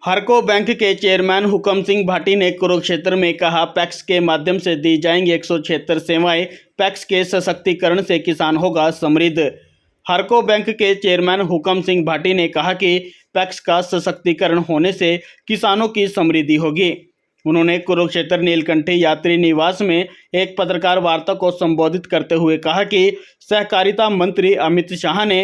हरको bank के chairman हुकम सिंह भाटी ने कुरुक्षेत्र में कहा, पैक्स के माध्यम से दी जाएंगी 176 सेवाएं। पैक्स के सशक्तिकरण से किसान होगा समृद्ध। हरको बैंक के चेयरमैन हुकम सिंह भाटी ने कहा कि पैक्स का सशक्तिकरण होने से किसानों की समृद्धि होगी। उन्होंने कुरुक्षेत्र नीलकंठी यात्री निवास में एक पत्रकार वार्ता को संबोधित करते हुए कहा कि सहकारिता मंत्री अमित शाह ने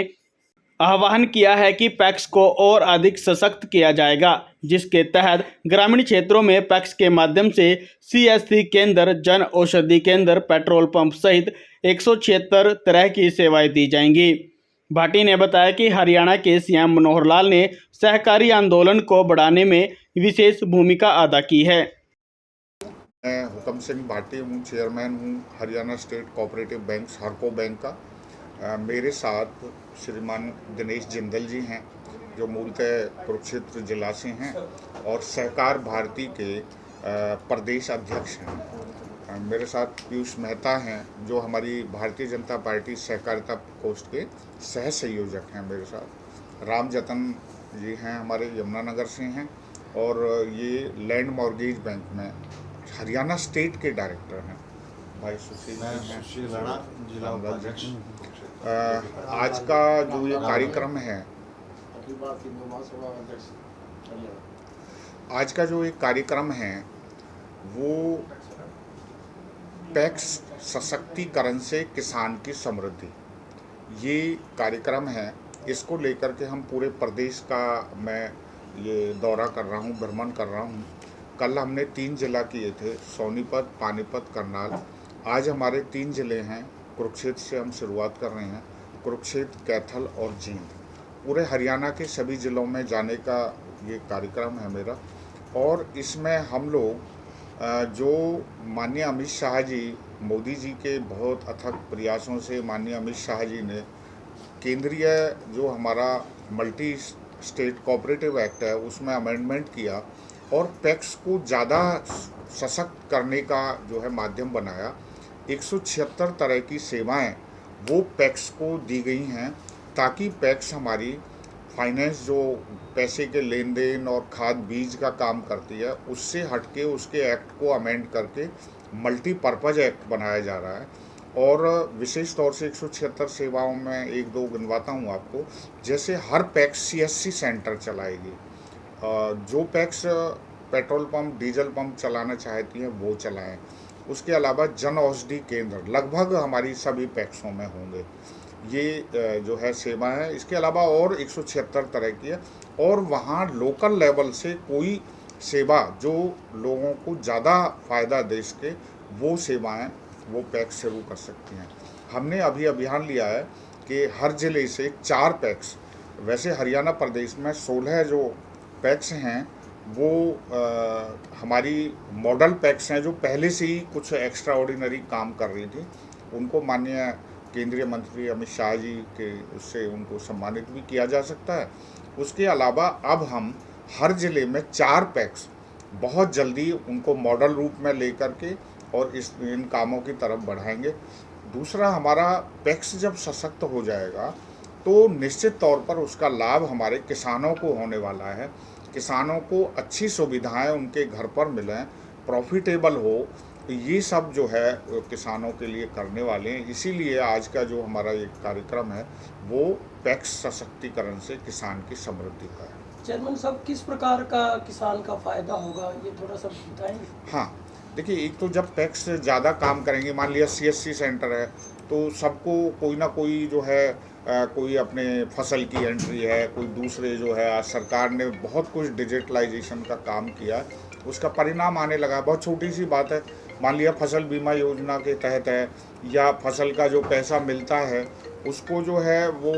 आह्वान किया है कि पैक्स को और अधिक सशक्त किया जाएगा, जिसके तहत ग्रामीण क्षेत्रों में पैक्स के माध्यम से सीएससी केंद्र, जन औषधि केंद्र, पेट्रोल पंप सहित 176 तरह की सेवाएं दी जाएंगी। भाटी ने बताया कि हरियाणा के सीएम मनोहर लाल ने सहकारी आंदोलन को बढ़ाने में विशेष भूमिका अदा की है। मैं हुकम सिंह भाटी हूँ, चेयरमैन हूँ Haryana state cooperative bank हरको bank का। मेरे साथ श्रीमान दिनेश जिंदल जी हैं, जो मूलतः कुरुक्षेत्र जिला से हैं और सहकार भारती के प्रदेश अध्यक्ष हैं। मेरे साथ पीयूष मेहता हैं, जो हमारी भारतीय जनता पार्टी सहकारिता कोष्ठ के सह संयोजक हैं। मेरे साथ राम जतन जी हैं, हमारे यमुनानगर से हैं और ये लैंड मॉर्गेज बैंक में हरियाणा स्टेट के डायरेक्टर हैं। भाई सुशील राणा, जिला उपाध्यक्ष। आज का जो ये कार्यक्रम है, वो पैक्स सशक्तिकरण से किसान की समृद्धि, ये कार्यक्रम है। इसको लेकर के हम पूरे प्रदेश का मैं ये दौरा कर रहा हूँ, भ्रमण कर रहा हूँ। कल हमने 3 जिला किए थे, सोनीपत, पानीपत, करनाल। आज हमारे 3 ज़िले हैं। कुरुक्षेत्र से हम शुरुआत कर रहे हैं, कुरुक्षेत्र, कैथल और जींद। पूरे हरियाणा के सभी ज़िलों में जाने का ये कार्यक्रम है मेरा। और इसमें हम लोग जो माननीय अमित शाह जी, मोदी जी के बहुत अथक प्रयासों से माननीय अमित शाह जी ने केंद्रीय जो हमारा मल्टी स्टेट कोऑपरेटिव एक्ट है, उसमें अमेंडमेंट किया और पैक्स को ज़्यादा सशक्त करने का जो है माध्यम बनाया। 176 तरह की सेवाएं वो पैक्स को दी गई हैं, ताकि पैक्स हमारी फाइनेंस, जो पैसे के लेन देन और खाद बीज का काम करती है, उससे हटके उसके एक्ट को अमेंड करके मल्टीपर्पज़ एक्ट बनाया जा रहा है। और विशेष तौर से 176 सेवाओं में 1-2 गिनवाता हूँ आपको। जैसे हर पैक्स सीएससी सेंटर चलाएगी, जो PACS petrol pump, diesel pump चलाना चाहती हैं वो चलाएं। उसके अलावा जन औषधि केंद्र लगभग हमारी सभी पैक्सों में होंगे। ये जो है सेवा है। इसके अलावा और 176 तरह की है। और वहाँ लोकल लेवल से कोई सेवा जो लोगों को ज़्यादा फ़ायदा दे सके, वो सेवाएं वो पैक्स शुरू कर सकती हैं। हमने अभी अभियान लिया है कि हर ज़िले से 4 पैक्स, वैसे हरियाणा प्रदेश में 16 जो पैक्स हैं वो हमारी मॉडल पैक्स हैं, जो पहले से ही कुछ एक्स्ट्रा ऑर्डिनरी काम कर रही थी। उनको माननीय केंद्रीय मंत्री अमित शाह जी के उससे उनको सम्मानित भी किया जा सकता है। उसके अलावा अब हम हर ज़िले में 4 पैक्स बहुत जल्दी उनको मॉडल रूप में लेकर के और इन कामों की तरफ बढ़ाएंगे। दूसरा, हमारा पैक्स जब सशक्त हो जाएगा तो निश्चित तौर पर उसका लाभ हमारे किसानों को होने वाला है। किसानों को अच्छी सुविधाएं उनके घर पर मिलें, प्रॉफिटेबल हो, तो ये सब जो है किसानों के लिए करने वाले हैं। इसीलिए आज का जो हमारा ये कार्यक्रम है वो पैक्स सशक्तिकरण से किसान की समृद्धि का है। चेयरमैन साहब, किस प्रकार का किसान का फायदा होगा, ये थोड़ा सा बताएंगे? हाँ, देखिए, एक तो जब पैक्स ज़्यादा काम करेंगे, मान लिया सीएससी सेंटर है, तो सबको कोई ना कोई जो है कोई अपने फसल की एंट्री है, कोई दूसरे जो है, आज सरकार ने बहुत कुछ डिजिटलाइजेशन का काम किया, उसका परिणाम आने लगा। बहुत छोटी सी बात है, मान लिया फसल बीमा योजना के तहत है, या फसल का जो पैसा मिलता है उसको जो है वो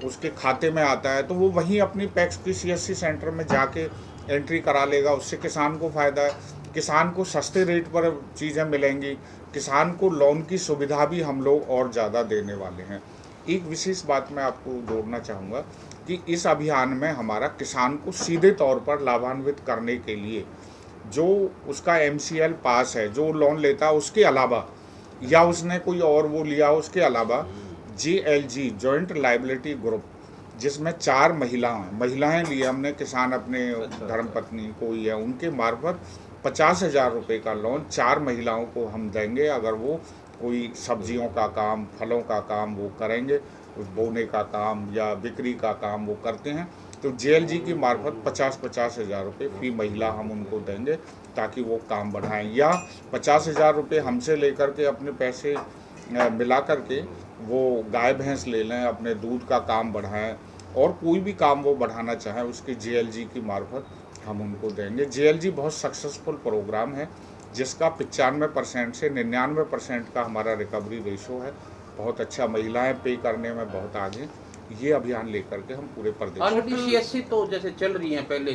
उसके खाते में आता है, तो वो वहीं अपनी पैक्स की सीएससी सेंटर में जाके एंट्री करा लेगा। उससे किसान को फ़ायदा है, किसान को सस्ते रेट पर चीज़ें मिलेंगी, किसान को लोन की सुविधा भी हम लोग और ज़्यादा देने वाले हैं। एक विशेष बात मैं आपको जोड़ना चाहूँगा कि इस अभियान में हमारा किसान को सीधे तौर पर लाभान्वित करने के लिए जो उसका MCL पास है, जो लोन लेता है, उसके अलावा या उसने कोई और वो लिया उसके अलावा JLG, जॉइंट लायबिलिटी ग्रुप, जिसमें 4 महिलाएं लिए हमने, किसान अपने धर्मपत्नी कोई है उनके मार्फत 50,000 रुपये का लोन 4 महिलाओं को हम देंगे। अगर वो कोई सब्जियों का काम, फलों का काम वो करेंगे, कुछ बोने का काम या बिक्री का काम वो करते हैं, तो JLG की मार्फत 50,000 रुपये फी महिला हम उनको देंगे ताकि वो काम बढ़ाएं। या 50,000 रुपये हमसे लेकर के अपने पैसे मिला करके वो गाय भैंस ले लें, अपने दूध का काम बढ़ाएं, और कोई भी काम वो बढ़ाना चाहें उसकी JLG की मार्फत हम उनको देंगे। JLG बहुत सक्सेसफुल प्रोग्राम है जिसका 95% से 99% का हमारा रिकवरी रेशो है। बहुत अच्छा, महिलाएं पे करने में बहुत आगे। ये अभियान लेकर के हम पूरे प्रदेश RTCSC तो जैसे चल रही हैं पहले,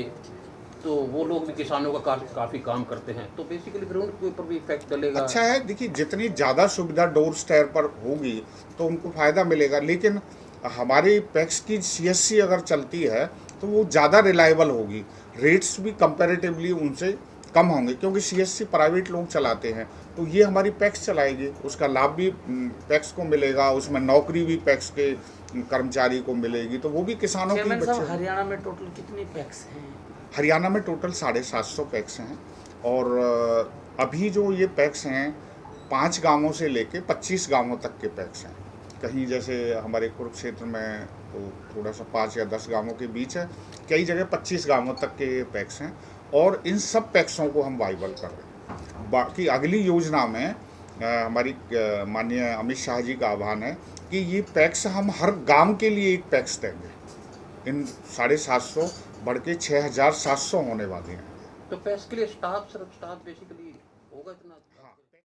तो वो लोग भी किसानों का काफ़ी काम करते हैं, तो बेसिकली फिर उनके ऊपर भी इफेक्ट डलेगा। अच्छा है, देखिए जितनी ज़्यादा सुविधा डोर स्टेप पर होगी तो उनको फ़ायदा मिलेगा, लेकिन हमारी पैक्स की CSC अगर चलती है तो वो ज़्यादा रिलायबल होगी, रेट्स भी कंपैरेटिवली उनसे कम होंगे, क्योंकि CSC प्राइवेट लोग चलाते हैं, तो ये हमारी पैक्स चलाएगी, उसका लाभ भी पैक्स को मिलेगा, उसमें नौकरी भी पैक्स के कर्मचारी को मिलेगी, तो वो भी किसानों की बच्चे। हरियाणा में टोटल कितनी पैक्स हैं? हरियाणा में टोटल 750 पैक्स हैं, और अभी जो ये पैक्स हैं 5 गांवों से लेके 25 गांवों तक के पैक्स हैं। कहीं जैसे हमारे कुरुक्षेत्र में तो थोड़ा सा 5 या 10 गांवों के बीच है, कई जगह 25 गांवों तक के पैक्स हैं, और इन सब पैक्सों को हम वाइबल कर रहे हैं। बाकी अगली योजना में हमारी माननीय अमित शाह जी का आह्वान है कि ये पैक्स हम हर गांव के लिए एक पैक्स देंगे। इन 750 बढ़ के 6,700 होने वाले हैं। तो पैक्स के लिए स्टाफ बेसिकली होगा इतना?